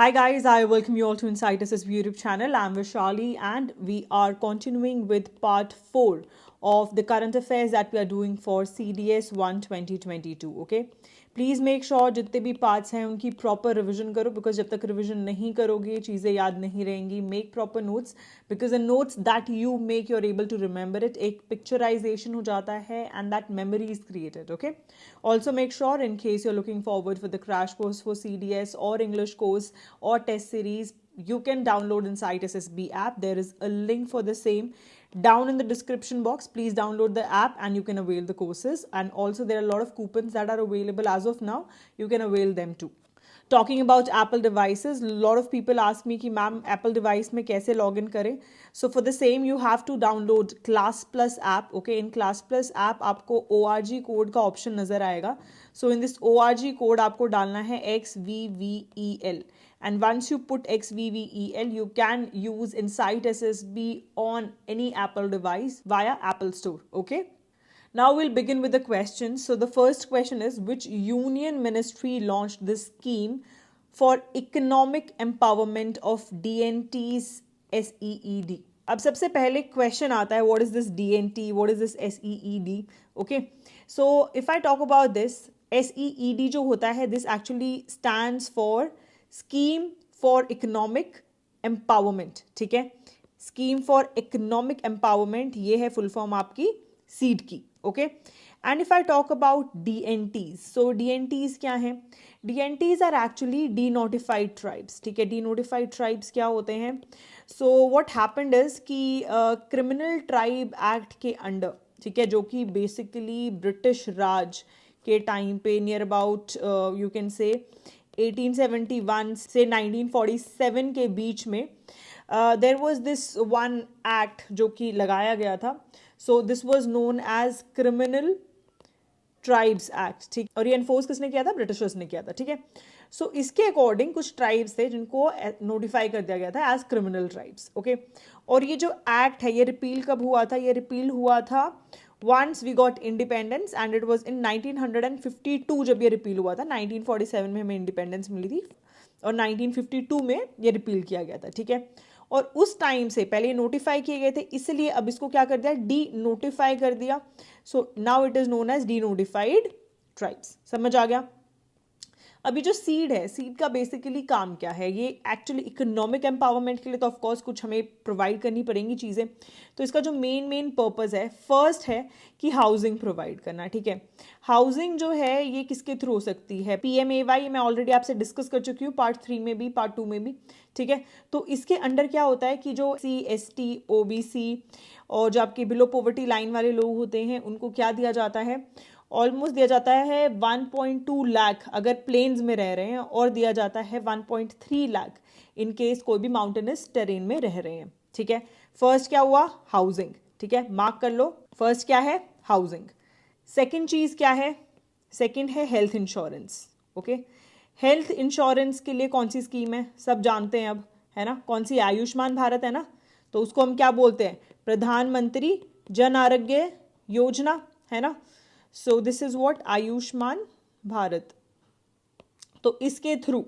Hi guys, I welcome you all to Insight Assist YouTube channel. I'm Vishali and we are continuing with part 4 of the current affairs that we are doing for CDS 1 2022. Okay, please make sure जितने भी parts हैं उनकी proper revision करो because जब तक revision नहीं करोगे चीज़ें याद नहीं रहेंगी. Make proper notes because the notes that you make you're able to remember it. एक picturization हो जाता है and that memory is created. Okay. Also make sure in case you're looking forward for the crash course for CDS or English course or test series, you can download Insight SSB app. There is a link for the same down in the description box. Please download the app and you can avail the courses. And also there are a lot of coupons that are available as of now. You can avail them too. Talking about Apple devices, a lot of people ask me कि ma'am Apple device में कैसे login करें. So for the same you have to download Class Plus app. Okay, in Class Plus app आपको ORG code का option नज़र आएगा. So in this ORG code आपको डालना है XVVEL. And once you put XVVEL, you can use Insight SSB on any Apple device via Apple Store. Okay. Now we'll begin with the questions. So the first question is, which union ministry launched this scheme for economic empowerment of DNTs SEED? अब सबसे पहले question आता है, what is this DNT? What is this SEED? Okay. So if I talk about this, SEED जो होता है, this actually stands for Scheme for Economic Empowerment. ठीक है. Scheme for Economic Empowerment, ये है full form आपकी सीड की. Okay. And if I talk about DNTs, so DNTs क्या हैं? DNTs are actually denotified tribes. ठीक है. डी नोटिफाइड ट्राइब्स क्या होते हैं? सो व्हाट हैपेंड इज कि क्रिमिनल ट्राइब एक्ट के अंडर, ठीक है, जो कि बेसिकली ब्रिटिश राज के टाइम पे near about you can say 1871 से 1947 के बीच में there was this one act जो कि लगाया गया था. So this was known as criminal tribes act. ठीक. और ये एनफोर्स किसने किया था? ब्रिटिशर्स ने किया था. ठीक है. सो इसके अकॉर्डिंग कुछ ट्राइब्स थे जिनको नोटिफाई कर दिया गया था एज क्रिमिनल ट्राइब्स. ओके. और ये जो एक्ट है ये रिपील कब हुआ था? ये रिपील हुआ था once we got independence and it was in 1952 जब ये रिपील हुआ था. 1947 में हमें इंडिपेंडेंस मिली थी और 1952 में ये रिपील किया गया था. ठीक है. और उस टाइम से पहले नोटिफाई किए गए थे, इसलिए अब इसको क्या कर दिया? डी नोटिफाई कर दिया. So now it is known as denotified tribes. समझ आ गया? अभी जो सीड है, सीड का बेसिकली काम क्या है? ये एक्चुअली इकोनॉमिक एम्पावरमेंट के लिए तो ऑफकोर्स कुछ हमें प्रोवाइड करनी पड़ेंगी चीज़ें. तो इसका जो मेन पर्पज़ है, फर्स्ट है कि हाउसिंग प्रोवाइड करना. ठीक है. हाउसिंग जो है ये किसके थ्रू हो सकती है? PMAY मैं ऑलरेडी आपसे डिस्कस कर चुकी हूँ पार्ट 3 में भी, पार्ट 2 में भी. ठीक है. तो इसके अंडर क्या होता है कि जो SC, OBC और जो आपके बिलो पॉवर्टी लाइन वाले लोग होते हैं उनको क्या दिया जाता है? ऑलमोस्ट दिया जाता है 1.2 लाख अगर प्लेन्स में रह रहे हैं, और दिया जाता है 1.3 लाख इन केस कोई भी माउंटेनस टेरेन में रह रहे हैं. ठीक है. फर्स्ट क्या हुआ? हाउसिंग. ठीक है. मार्क कर लो. फर्स्ट क्या है? हाउसिंग. सेकंड चीज़ क्या है? सेकंड है health insurance. Okay. Health insurance के लिए कौन सी स्कीम है? सब जानते हैं अब, है ना? कौन सी? आयुष्मान भारत है ना. तो उसको हम क्या बोलते हैं? प्रधानमंत्री जन आरोग्य योजना, है ना. सो this is what Ayushman Bharat. तो इसके थ्रू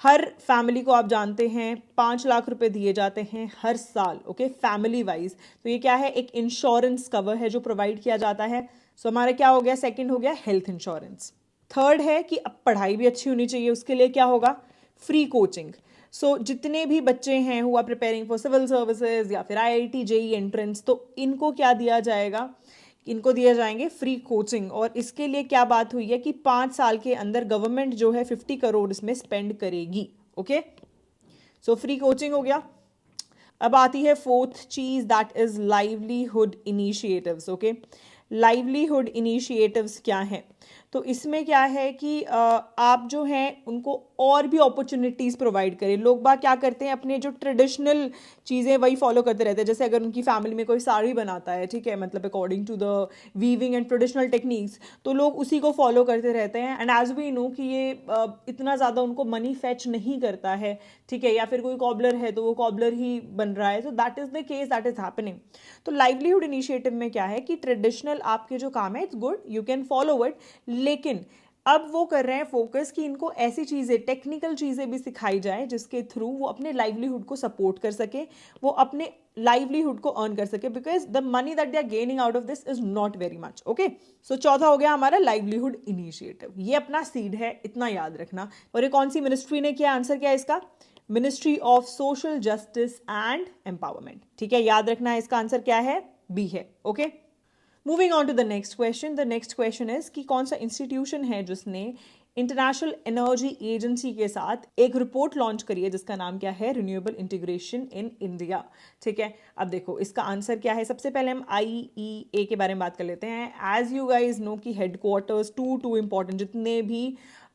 हर फैमिली को आप जानते हैं 5 लाख रुपए दिए जाते हैं हर साल. ओके. Family wise. तो ये क्या है? एक इंश्योरेंस कवर है जो प्रोवाइड किया जाता है. सो हमारा क्या हो गया? सेकंड हो गया हेल्थ इंश्योरेंस. थर्ड है कि अब पढ़ाई भी अच्छी होनी चाहिए, उसके लिए क्या होगा? Free coaching. सो जितने भी बच्चे हैं हुआ प्रिपेयरिंग फॉर सिविल सर्विसेज या फिर IIT JEE एंट्रेंस, तो इनको क्या दिया जाएगा? इनको दिए जाएंगे फ्री कोचिंग. और इसके लिए क्या बात हुई है कि 5 साल के अंदर गवर्नमेंट जो है 50 करोड़ इसमें स्पेंड करेगी. ओके. सो फ्री कोचिंग हो गया. अब आती है फोर्थ चीज, that is livelihood initiatives. Okay. Livelihood initiatives क्या है? तो इसमें क्या है कि आप जो हैं उनको और भी अपॉर्चुनिटीज़ प्रोवाइड करें. लोग बाग क्या करते हैं? अपने जो ट्रेडिशनल चीज़ें वही फॉलो करते रहते हैं. जैसे अगर उनकी फैमिली में कोई साड़ी बनाता है, ठीक है, मतलब according to the weaving and traditional techniques, तो लोग उसी को फॉलो करते रहते हैं. एंड एज वी नो कि ये इतना ज़्यादा उनको मनी फेच नहीं करता है. ठीक है. या फिर कोई कॉबलर है तो वो कॉबलर ही बन रहा है. तो that is the case that is happening. तो लाइवलीहुड इनिशिएटिव में क्या है कि ट्रेडिशनल आपके जो काम है, it's good, you can follow it, लेकिन अब वो कर रहे हैं फोकस कि इनको ऐसी चीज़ें, टेक्निकल चीज़ें भी सिखाई जाए जिसके थ्रू वो अपने लाइवलीहुड को सपोर्ट कर सके, वो अपने लाइवलीहुड को अर्न कर सके, because the money that they are gaining out of this is not very much. Okay, so चौथा हो गया हमारा लाइवलीहुड इनिशिएटिव, ये अपना सीड है, इतना याद रखना। और ये कौन सी मिनिस्ट्री ने किया, आंसर क्या है इसका, ministry of social justice and empowerment. ठीक है, याद रखना है, इसका आंसर क्या है, बी है। Okay, moving on to the next question. The next question is कि कौन सा इंस्टीट्यूशन है जिसने इंटरनेशनल एनर्जी एजेंसी के साथ एक रिपोर्ट लॉन्च करी है जिसका नाम क्या है, रिन्यूएबल इंटीग्रेशन इन इंडिया। ठीक है, अब देखो इसका आंसर क्या है। सबसे पहले हम IEA के बारे में बात कर लेते हैं। एज यू गाइज नो कि हेडक्वार्टर्स टू इंपॉर्टेंट, जितने भी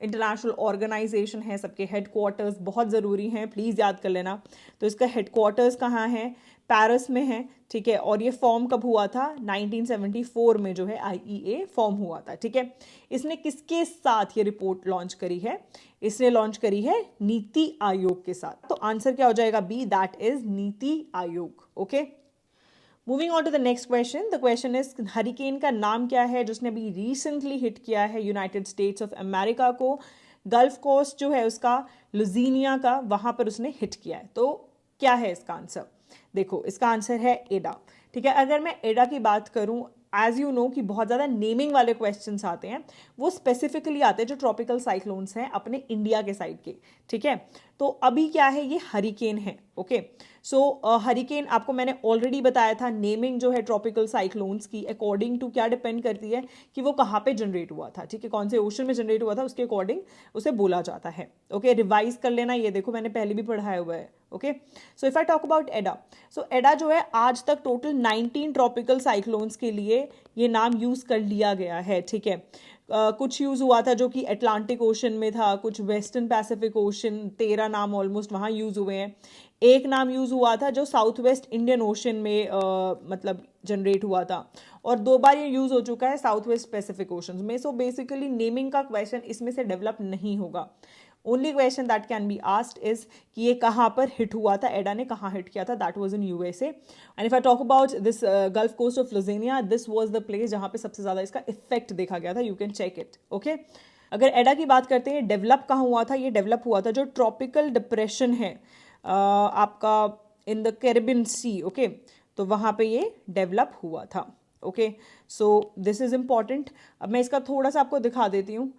इंटरनेशनल ऑर्गेनाइजेशन है सबके हेडक्वार्टर्स बहुत ज़रूरी हैं, प्लीज़ याद कर लेना। तो इसका हेडक्वार्टर्स कहाँ है, पेरिस में है। ठीक है, और ये फॉर्म कब हुआ था, 1974 में जो है IEA फॉर्म हुआ था। ठीक है, इसने किसके साथ ये रिपोर्ट लॉन्च करी है, इसने लॉन्च करी है नीति आयोग के साथ। तो आंसर क्या हो जाएगा, B, that is NITI Aayog. Okay, moving on to the next question. The question is hurricane का नाम क्या है जिसने अभी रिसेंटली हिट किया है यूनाइटेड स्टेट्स ऑफ अमेरिका को, गल्फ कोस्ट जो है उसका, लुजीनिया का, वहां पर उसने हिट किया है। तो क्या है इसका आंसर, देखो इसका आंसर है एडा। ठीक है, अगर मैं एडा की बात करूं, एज यू नो कि बहुत ज़्यादा नेमिंग वाले क्वेश्चंस आते हैं, वो स्पेसिफिकली आते हैं जो ट्रॉपिकल साइक्लोन्स हैं अपने इंडिया के साइड के। ठीक है, तो अभी क्या है, ये हरिकेन है। ओके, सो हरिकेन आपको मैंने ऑलरेडी बताया था, नेमिंग जो है ट्रॉपिकल साइक्लोन्स की अकॉर्डिंग टू क्या डिपेंड करती है कि वो कहाँ पे जनरेट हुआ था। ठीक है, कौन से ओशन में जनरेट हुआ था उसके अकॉर्डिंग उसे बोला जाता है। ओके, रिवाइज कर लेना, ये देखो मैंने पहले भी पढ़ाया हुआ है। Okay, so if I talk about एडा, सो एडा जो है आज तक टोटल 19 ट्रॉपिकल साइक्लोन्स के लिए ये नाम यूज कर लिया गया है। ठीक है, कुछ यूज हुआ था जो कि अटलांटिक ओशन में था, कुछ वेस्टर्न पैसिफिक ओशन, 13 नाम ऑलमोस्ट वहाँ यूज हुए हैं। एक नाम यूज हुआ था जो साउथ वेस्ट इंडियन ओशन में मतलब जनरेट हुआ था, और 2 बार ये यूज हो चुका है साउथ वेस्ट पैसिफिक ओशन में। सो बेसिकली नेमिंग का क्वेश्चन इसमें से डेवलप नहीं होगा। Only question that can be asked is कि ये कहाँ पर हिट हुआ था, एडा ने कहाँ हिट किया था, that was in USA। And if I talk about this gulf coast of Louisiana, this was the place जहाँ पे सबसे ज़्यादा इसका इफेक्ट देखा गया था, you can check it. Okay, अगर एडा की बात करते हैं, डेवलप कहाँ हुआ था, ये डेवलप हुआ था जो ट्रॉपिकल डिप्रेशन है आपका in the Caribbean sea. Okay, तो वहाँ पे ये डेवलप हुआ था। Okay, so this is important. अब मैं इसका थोड़ा सा आपको दिखा देती हूँ।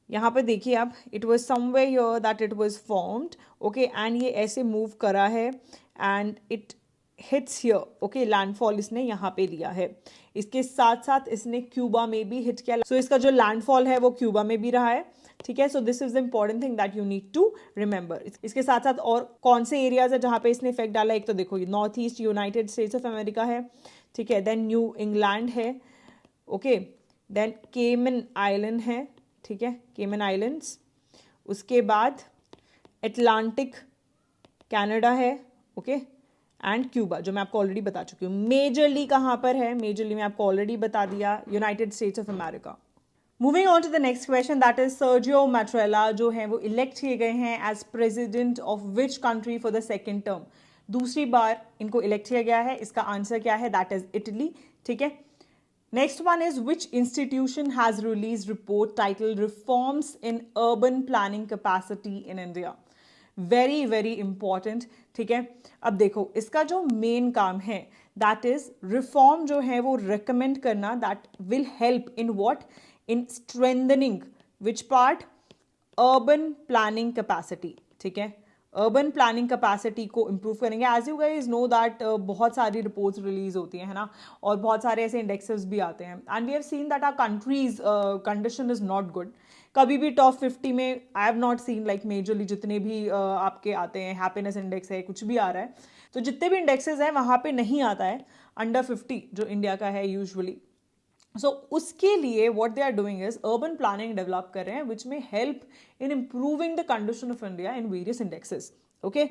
यहाँ पे देखिए आप, it was somewhere here that it was formed. Okay, and ये ऐसे मूव करा है and it hits here. Okay, landfall इसने यहाँ पे लिया है। इसके साथ साथ इसने क्यूबा में भी हिट किया। सो इसका जो लैंडफॉल है वो क्यूबा में भी रहा है। ठीक है, so this is the important thing that you need to remember. इसके साथ साथ और कौन से एरियाज है जहाँ पे इसने इफेक्ट डाला, एक तो देखो north east United States of America है। ठीक है, देन न्यू इंग्लैंड है। ओके, देन केमन आइलैंड है। ठीक है, केमन आइलैंड्स, उसके बाद अटलांटिक कनाडा है। ओके, एंड क्यूबा जो मैं आपको ऑलरेडी बता चुकी हूँ। मेजरली कहाँ पर है, मेजरली मैं आपको ऑलरेडी बता दिया, United States of America. Moving on to the next question, that is Sergio Mattarella जो है वो इलेक्ट किए गए हैं as president of which country for the second term. दूसरी बार इनको इलेक्ट किया गया है, इसका आंसर क्या है, दैट इज इटली। ठीक है, next one is which institution has released report titled reforms in urban planning capacity in India? Very very important. ठीक है, अब देखो इसका जो मेन काम है दैट इज रिफॉर्म जो है वो रिकमेंड करना, that will help in what, in strengthening which part, urban planning capacity. ठीक है, अर्बन प्लानिंग कैपेसिटी को इम्प्रूव करेंगे। As you guys know that बहुत सारी रिपोर्ट्स रिलीज होती हैं, है ना, और बहुत सारे ऐसे इंडेक्सेस भी आते हैं, and we have seen that our country's condition is not good. कभी भी टॉप 50 में I have not seen like majorly जितने भी आपके आते हैं, हैप्पीनेस इंडेक्स है, कुछ भी आ रहा है, तो जितने भी इंडेक्सेस हैं वहाँ पे नहीं आता है अंडर 50 जो इंडिया का है यूजुअली। सो उसके लिए what they are doing is urban planning develop कर रहे हैं विच में help in improving the condition of India in various indexes. Okay,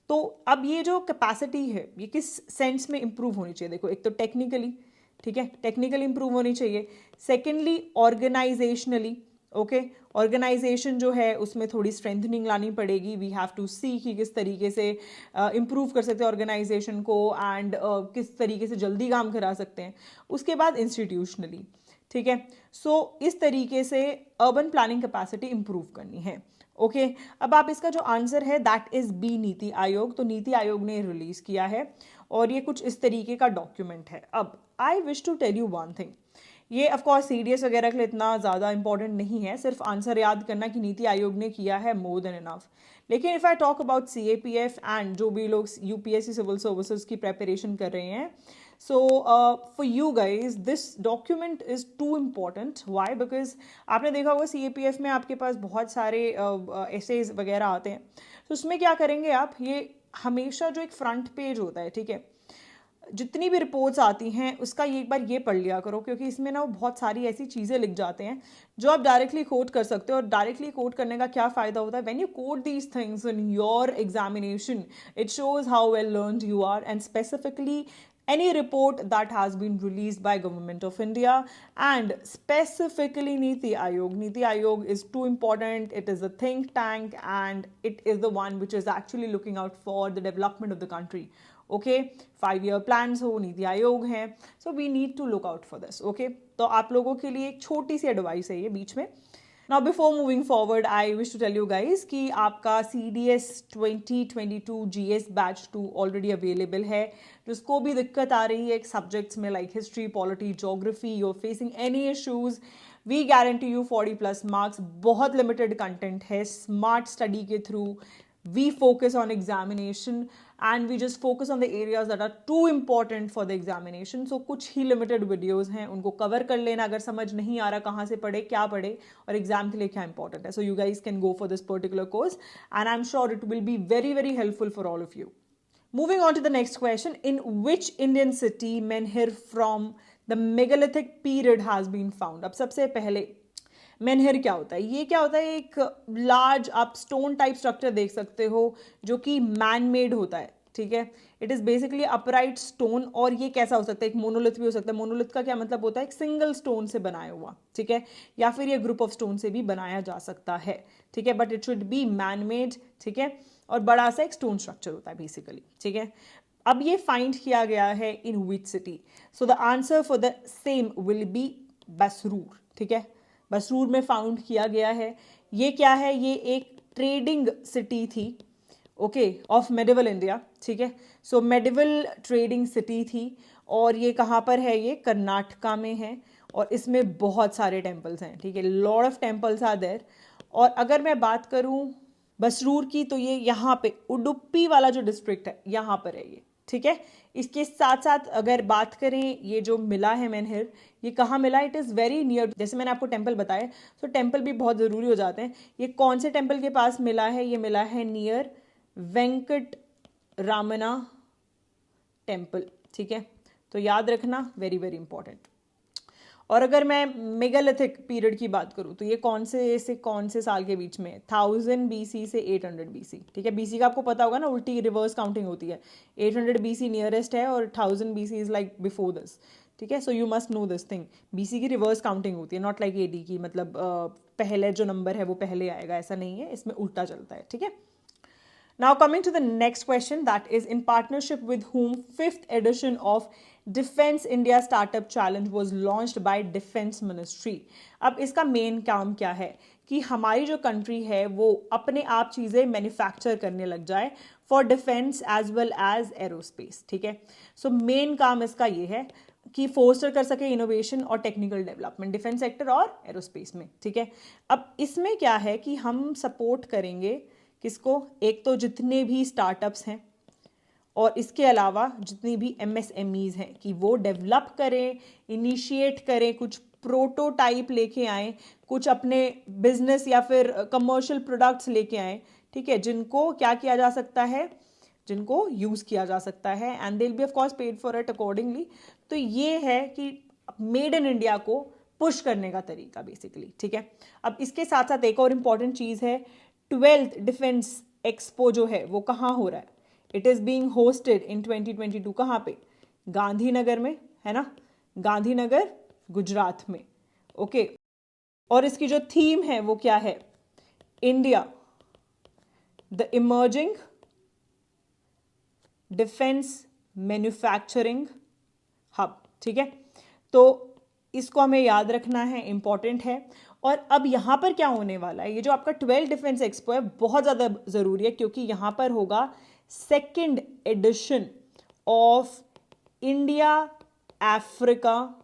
तो अब ये जो कैपेसिटी है ये किस सेंस में इंप्रूव होनी चाहिए, देखो एक तो टेक्निकली, ठीक है, टेक्निकली इंप्रूव होनी चाहिए। सेकेंडली ऑर्गेनाइजेशनली, ओके, ऑर्गेनाइजेशन जो है उसमें थोड़ी स्ट्रेंथनिंग लानी पड़ेगी। वी हैव टू सी कि किस तरीके से इम्प्रूव कर सकते हैं ऑर्गेनाइजेशन को, एंड किस तरीके से जल्दी काम करा सकते हैं। उसके बाद इंस्टीट्यूशनली, ठीक है। सो इस तरीके से अर्बन प्लानिंग कैपेसिटी इंप्रूव करनी है। ओके अब आप इसका जो आंसर है that is B, NITI Aayog. तो नीति आयोग ने रिलीज किया है और ये कुछ इस तरीके का डॉक्यूमेंट है। अब I wish to tell you one thing, ये ऑफ कोर्स सीडीएस वगैरह के लिए इतना ज़्यादा इंपॉर्टेंट नहीं है, सिर्फ आंसर याद करना कि नीति आयोग ने किया है, मोर देन इनफ। लेकिन if I talk about CAPF and जो भी लोग यूपीएससी सिविल सर्विसेज की प्रेपरेशन कर रहे हैं, so for you guys this document is too important. Why? Because आपने देखा होगा सीएपीएफ में आपके पास बहुत सारे एसेज वगैरह आते हैं। तो उसमें क्या करेंगे आप, ये हमेशा जो एक फ्रंट पेज होता है, ठीक है, जितनी भी रिपोर्ट्स आती हैं उसका ये एक बार ये पढ़ लिया करो, क्योंकि इसमें ना वो बहुत सारी ऐसी चीज़ें लिख जाते हैं जो आप डायरेक्टली कोट कर सकते हो। और डायरेक्टली कोट करने का क्या फ़ायदा होता है, when you quote these things in your examination it shows how well learned you are, and specifically any report that has been released by Government of India and specifically Niti Aayog. Niti Aayog is too important. It is a think tank and it is the one which is actually looking out for the development of the country. Okay, 5-year plans हो, नीति आयोग है, so we need to look out for this. Okay, तो आप लोगों के लिए एक छोटी सी advice है ये बीच में। Now before moving forward, I wish to tell you guys कि आपका CDS 2022 GS Batch 2 already available है। जिसको भी दिक्कत आ रही है एक सब्जेक्ट्स में like history, polity, geography, you're facing any issues, we guarantee you 40+ marks। बहुत limited content है, smart study के through we focus on examination and we just focus on the areas that are too important for the examination. So कुछ ही limited videos हैं, उनको cover कर लेना। अगर समझ नहीं आ रहा कहाँ से पढ़े, क्या पढ़े और एग्जाम के लिए क्या important है, so you guys can go for this particular course and I'm sure it will be very very helpful for all of you. Moving on to the next question, in which Indian city menhir from the megalithic period has been found? अब सबसे पहले मेनहिर क्या होता है, ये क्या होता है, एक लार्ज आप स्टोन टाइप स्ट्रक्चर देख सकते हो जो कि मैन मेड होता है, ठीक है। It is basically upright stone. और ये कैसा हो सकता है, एक मोनोलिथ भी हो सकता है। मोनोलिथ का क्या मतलब होता है, एक सिंगल स्टोन से बनाया हुआ, ठीक है, या फिर ये ग्रुप ऑफ स्टोन से भी बनाया जा सकता है, ठीक है, but it should be man made, ठीक है, और बड़ा सा एक स्टोन स्ट्रक्चर होता है बेसिकली, ठीक है। अब ये फाइंड किया गया है in which city, so the answer for the same will be Basrur, ठीक है, बसरूर में फाउंड किया गया है। ये क्या है, ये एक ट्रेडिंग सिटी थी, ओके, ऑफ मेडिवल इंडिया, ठीक है। सो मेडिवल ट्रेडिंग सिटी थी और ये कहाँ पर है, ये कर्नाटका में है और इसमें बहुत सारे टेम्पल्स हैं, ठीक है, lot of temples are there. और अगर मैं बात करूँ बसरूर की तो ये यहाँ पे उडुपी वाला जो डिस्ट्रिक्ट है यहाँ पर है ये, ठीक है। इसके साथ साथ अगर बात करें ये जो मिला है मेनहिर, ये कहाँ मिला, इट इज़ वेरी नियर, जैसे मैंने आपको टेम्पल बताया, तो टेम्पल भी बहुत ज़रूरी हो जाते हैं। ये कौन से टेम्पल के पास मिला है, ये मिला है नियर वेंकट रामना टेम्पल, ठीक है, तो याद रखना, वेरी वेरी इंपॉर्टेंट। और अगर मैं मेगालिथिक पीरियड की बात करूँ तो ये कौन से साल के बीच में, 1000 BC से 800 BC, ठीक है। BC का आपको पता होगा ना, उल्टी रिवर्स काउंटिंग होती है, 800 BC नियरेस्ट है और 1000 BC is like before this, ठीक है। So you must know this thing, BC की रिवर्स काउंटिंग होती है, नॉट लाइक AD की, मतलब पहले जो नंबर है वो पहले आएगा, ऐसा नहीं है, इसमें उल्टा चलता है, ठीक है। Now coming to the next question, that is in partnership with whom 5th edition of Defense India Startup Challenge was launched by Defense Ministry. अब इसका मेन काम क्या है कि हमारी जो कंट्री है वो अपने आप चीज़ें मैन्युफैक्चर करने लग जाए for defence as well as aerospace, ठीक है। सो मेन काम इसका ये है कि फोस्टर कर सके इनोवेशन और टेक्निकल डेवलपमेंट डिफेंस सेक्टर और एरोस्पेस में, ठीक है। अब इसमें क्या है कि हम सपोर्ट करेंगे किसको, एक तो जितने भी स्टार्टअप्स हैं और इसके अलावा जितनी भी MSMEs हैं कि वो डेवलप करें, इनिशिएट करें, कुछ प्रोटोटाइप लेके आएँ, कुछ अपने बिजनेस या फिर कमर्शियल प्रोडक्ट्स लेके आएँ, ठीक है, जिनको क्या किया जा सकता है, जिनको यूज़ किया जा सकता है, and they will be of course paid for it accordingly. तो ये है कि मेड इन इंडिया को पुश करने का तरीका बेसिकली, ठीक है। अब इसके साथ साथ एक और इम्पॉर्टेंट चीज़ है, 12th डिफेंस एक्सपो जो है वो कहाँ हो रहा है, इट इज़ बीइंग होस्टेड इन 2022, कहाँ पे, गांधीनगर में, है ना, गांधीनगर गुजरात में, ओके। और इसकी जो थीम है वो क्या है, India the emerging defence manufacturing hub, ठीक है। तो इसको हमें याद रखना है, इंपॉर्टेंट है। और अब यहाँ पर क्या होने वाला है, ये जो आपका 12 डिफेंस एक्सपो है बहुत ज़्यादा ज़रूरी है, क्योंकि यहाँ पर होगा second edition of India Africa,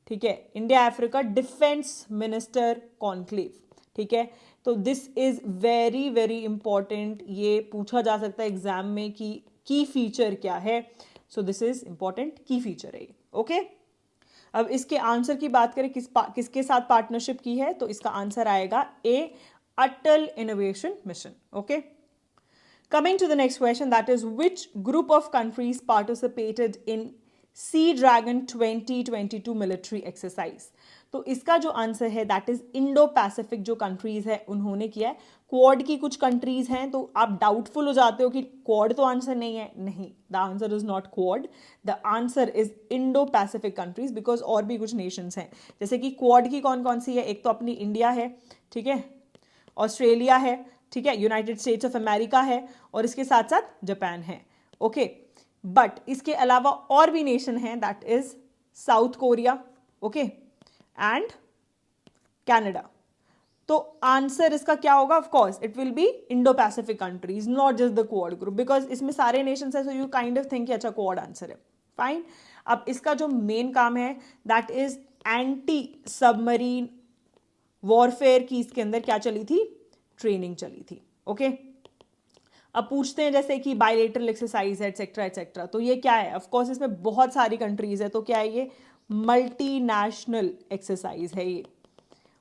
ठीक है, India Africa defence minister conclave, ठीक है। तो this is very very important, ये पूछा जा सकता है एग्जाम में कि की फीचर क्या है। सो दिस इज इंपॉर्टेंट की फीचर है ये, ओके। अब इसके आंसर की बात करें, किसके साथ पार्टनरशिप की है, तो इसका आंसर आएगा A, Atal innovation mission, okay. Coming to the next question, that is, which group of countries participated in Sea Dragon 2022 military exercise? तो इसका जो आंसर है दैट इज इंडो पैसिफिक जो कंट्रीज है उन्होंने किया है। क्वाड की कुछ कंट्रीज हैं, तो आप डाउटफुल हो जाते हो कि क्वाड तो आंसर नहीं है, नहीं, the answer is not quad, the answer is Indo Pacific countries, because और भी कुछ नेशंस हैं, जैसे कि क्वाड की कौन कौन सी है, एक तो अपनी इंडिया है, ठीक है, ऑस्ट्रेलिया है, ठीक है, यूनाइटेड स्टेट्स ऑफ अमेरिका है, और इसके साथ साथ जापान है, ओके। बट इसके अलावा और भी नेशन हैं, that is south Korea, okay, and Canada. तो आंसर इसका क्या होगा, of course it will be Indo Pacific countries, not just the quad group, because इसमें सारे नेशंस है, so you kind of think कि अच्छा क्वाड आंसर है, फाइन। अब इसका जो मेन काम है that is anti submarine warfare की, इसके अंदर क्या चली थी, ट्रेनिंग चली थी, ओके। अब पूछते हैं जैसे कि बायलेटरल एक्सरसाइज है एटसेट्रा एटसेट्रा, तो ये क्या है, ऑफ कोर्स इसमें बहुत सारी कंट्रीज है, तो क्या है ये मल्टीनेशनल एक्सरसाइज है ये,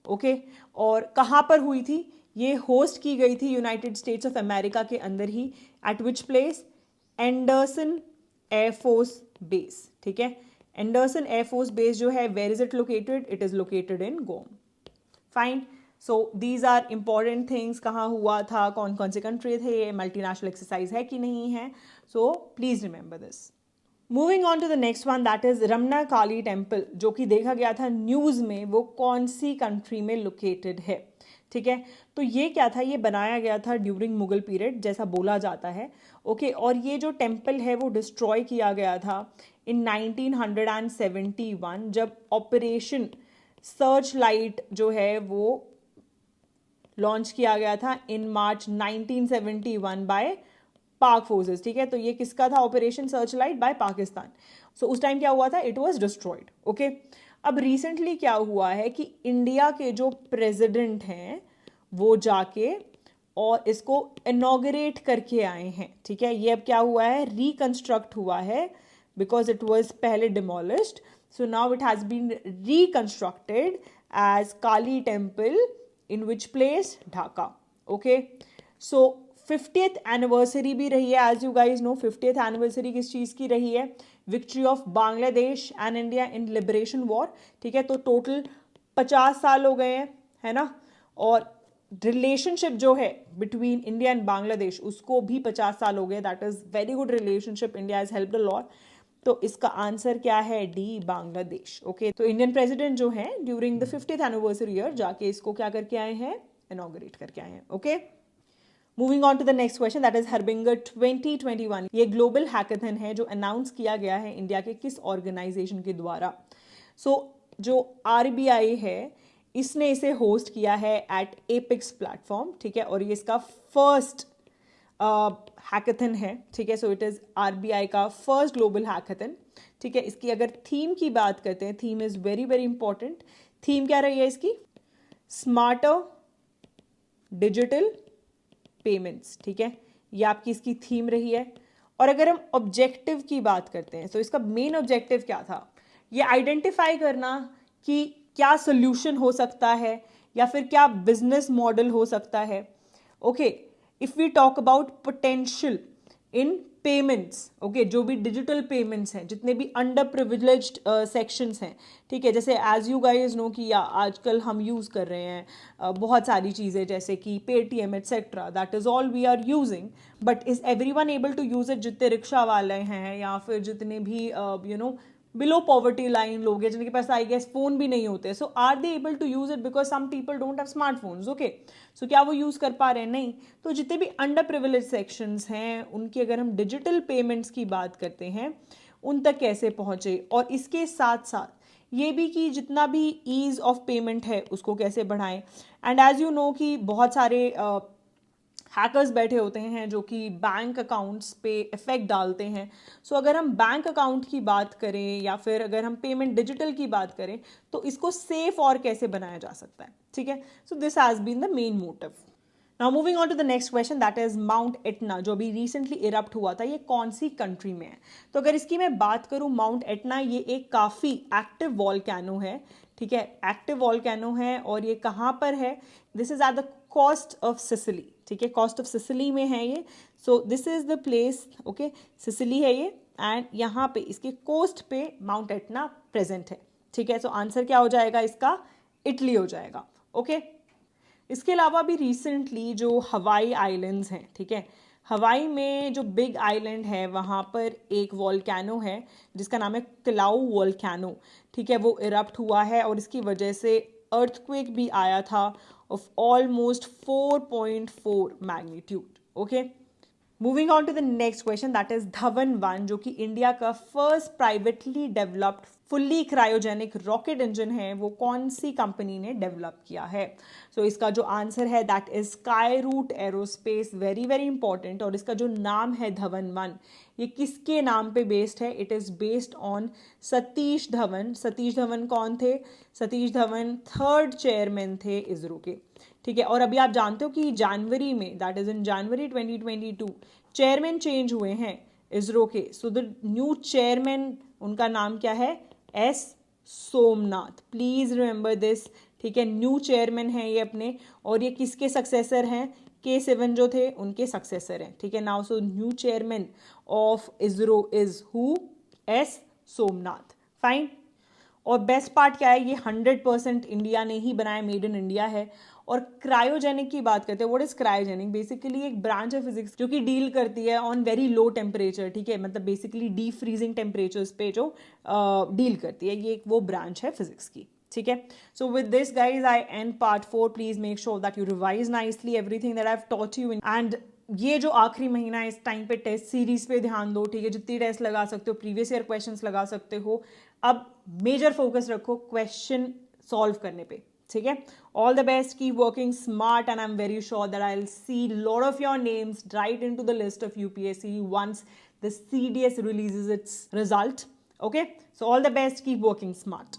ओके। और कहाँ पर हुई थी, ये होस्ट की गई थी यूनाइटेड स्टेट्स ऑफ अमेरिका के अंदर ही, at which place, Anderson air force base, ठीक है। एंडरसन एयरफोर्स बेस जो है, where is it located, it is located in Guam, fine. So these are important things, कहाँ हुआ था, कौन कौन से कंट्री थे, ये मल्टीनेशनल एक्सरसाइज है कि नहीं है, so please remember this. Moving on to the next one, that is Ramna Kali temple, जो कि देखा गया था न्यूज़ में, वो कौन सी कंट्री में लोकेटेड है, ठीक है। तो ये क्या था, ये बनाया गया था ड्यूरिंग मुगल पीरियड, जैसा बोला जाता है, ओके। और ये जो टेम्पल है वो डिस्ट्रॉय किया गया था इन 1971, जब ऑपरेशन सर्च लाइट जो है वो लॉन्च किया गया था इन मार्च 1971 बाय पाक फोर्सेस, ठीक है। तो ये किसका था, operation searchlight by Pakistan. So उस टाइम क्या हुआ था, इट वाज डिस्ट्रॉयड, ओके। अब रिसेंटली क्या हुआ है कि इंडिया के जो प्रेसिडेंट हैं वो जाके और इसको इनॉग्रेट करके आए हैं, ठीक है। ये अब क्या हुआ है, रिकंस्ट्रक्ट हुआ है, बिकॉज इट वाज पहले demolished, so now it has been reconstructed as Kali temple, in which place, Dhaka, okay. So 50th anniversary भी रही है, as you guys know. 50th anniversary किस चीज़ की रही है, victory of Bangladesh and India in liberation war, ठीक है। तो टोटल 50 साल हो गए हैं, है ना। और रिलेशनशिप जो है बिटवीन इंडिया एंड बांग्लादेश, उसको भी 50 साल हो गए, that is very good relationship, India has helped a lot. तो इसका आंसर क्या है, डी, बांग्लादेश, ओके। तो इंडियन प्रेसिडेंट जो है during the 50th anniversary year जाके इसको क्या करके आए हैं, इनॉग्रेट करके आए हैं, okay. Moving on to the next question, that is Harbinger 2021। ये ग्लोबल हैकाथन है जो अनाउंस किया गया है इंडिया के किस ऑर्गेनाइजेशन के द्वारा। सो जो RBI है इसने इसे होस्ट किया है एट एपिक्स प्लेटफॉर्म, ठीक है। और ये इसका फर्स्ट हैकाथन है, ठीक है। सो इट इज RBI का फर्स्ट ग्लोबल हैकाथन, ठीक है। इसकी अगर थीम की बात करते हैं, theme is very very important. Theme क्या रही है इसकी, स्मार्टर डिजिटल पेमेंट्स, ठीक है। ये आपकी इसकी थीम रही है। और अगर हम ऑब्जेक्टिव की बात करते हैं, तो इसका मेन ऑब्जेक्टिव क्या था, ये आइडेंटिफाई करना कि क्या सोल्यूशन हो सकता है या फिर क्या बिजनेस मॉडल हो सकता है, okay. If we talk about potential in payments, okay, जो भी डिजिटल पेमेंट्स हैं, जितने भी अंडर प्रिविलेज्ड सेक्शंस हैं, ठीक है। जैसे एज यू गाइज नो कि या आजकल हम यूज़ कर रहे हैं बहुत सारी चीज़ें, जैसे कि Paytm etcetera, that is all we are using, but is everyone able to use it, जितने रिक्शा वाले हैं या फिर जितने भी बिलो पॉवर्टी लाइन लोग हैं जिनके पास आई गेस फोन भी नहीं होते, so are they able to use it, because some people don't have smartphones, okay. So क्या वो यूज कर पा रहे हैं, नहीं। तो जितने भी अंडर प्रिविलेज सेक्शंस हैं उनकी अगर हम डिजिटल पेमेंट्स की बात करते हैं, उन तक कैसे पहुंचे, और इसके साथ साथ ये भी कि जितना भी ईज ऑफ पेमेंट है उसको कैसे बढ़ाएं। एंड एज यू नो कि बहुत सारे हैकर्स बैठे होते हैं जो कि बैंक अकाउंट्स पे इफेक्ट डालते हैं। सो अगर हम बैंक अकाउंट की बात करें या फिर अगर हम पेमेंट डिजिटल की बात करें तो इसको सेफ और कैसे बनाया जा सकता है, ठीक है। So this has been the main motive. Now moving on to the next question, that is Mount Etna, जो अभी रिसेंटली इरप्ट हुआ था, ये कौन सी कंट्री में है? तो अगर इसकी मैं बात करूं, माउंट एटना ये एक काफ़ी एक्टिव वॉल्केनो है, ठीक है, एक्टिव वॉल्केनो है। और ये कहाँ पर है? This is at the coast of Sicily, ठीक है, कोस्ट ऑफ सिसिली में है ये। So this is the place, okay, Sicily है ये, एंड यहाँ पे इसके कोस्ट पे माउंट एटना प्रेजेंट है, ठीक है। सो आंसर क्या हो जाएगा इसका? इटली हो जाएगा, ओके। इसके अलावा भी रिसेंटली जो हवाई आइलैंड्स हैं, ठीक है, हवाई में जो बिग आइलैंड है वहाँ पर एक वॉल्केनो है जिसका नाम है क्लाउ वॉल्केनो, ठीक है, वो इरप्ट हुआ है और इसकी वजह से अर्थक्वेक भी आया था of almost 4.4 magnitude, okay. Moving on to the next question, that is Dhawan 1, जो कि इंडिया का first privately developed fully cryogenic rocket engine है, वो कौन सी कंपनी ने डेवलप किया है? सो इसका जो आंसर है that is Skyroot Aerospace, very very important. और इसका जो नाम है धवन 1, ये किसके नाम पे बेस्ड है? It is based on Satish Dhawan. Satish Dhawan कौन थे? सतीश धवन थर्ड चेयरमैन थे इसरो के, ठीक है। और अभी आप जानते हो कि जनवरी में, that is in January 2022, chairman change हुए हैं इसरो के। सो द न्यू चेयरमैन, उनका नाम क्या है? S Somnath, please remember this, ठीक है। न्यू चेयरमैन है ये अपने, और ये किसके सक्सेसर हैं? K7 जो थे उनके सक्सेसर हैं, ठीक है। Now so new chairman of ISRO is who? S Somnath, fine. और बेस्ट पार्ट क्या है? ये 100% इंडिया ने ही बनाया, मेड इन इंडिया है। और क्रायोजेनिक की बात करते हैं, व्हाट इज क्रायोजेनिक? बेसिकली एक ब्रांच है फिजिक्स जो कि डील करती है ऑन वेरी लो टेम्परेचर, ठीक है, मतलब बेसिकली डी फ्रीजिंग टेम्परेचर्स पे जो डील करती है, ये एक वो ब्रांच है फिजिक्स की, ठीक है। So with this guys I and part 4। Please make sure that you revise nicely everything that I have taught you in, and ये जो आखिरी महीना है इस टाइम पे टेस्ट सीरीज पे ध्यान दो, ठीक है। जितनी टेस्ट लगा सकते हो, प्रीवियस ईयर क्वेश्चंस लगा सकते हो, अब मेजर फोकस रखो क्वेश्चन सॉल्व करने पे, ठीक है। All the best, keep working smart, and I am very sure that I will see lot of your names right into the list of UPSC once the CDS releases its result, okay? So all the best, keep working smart.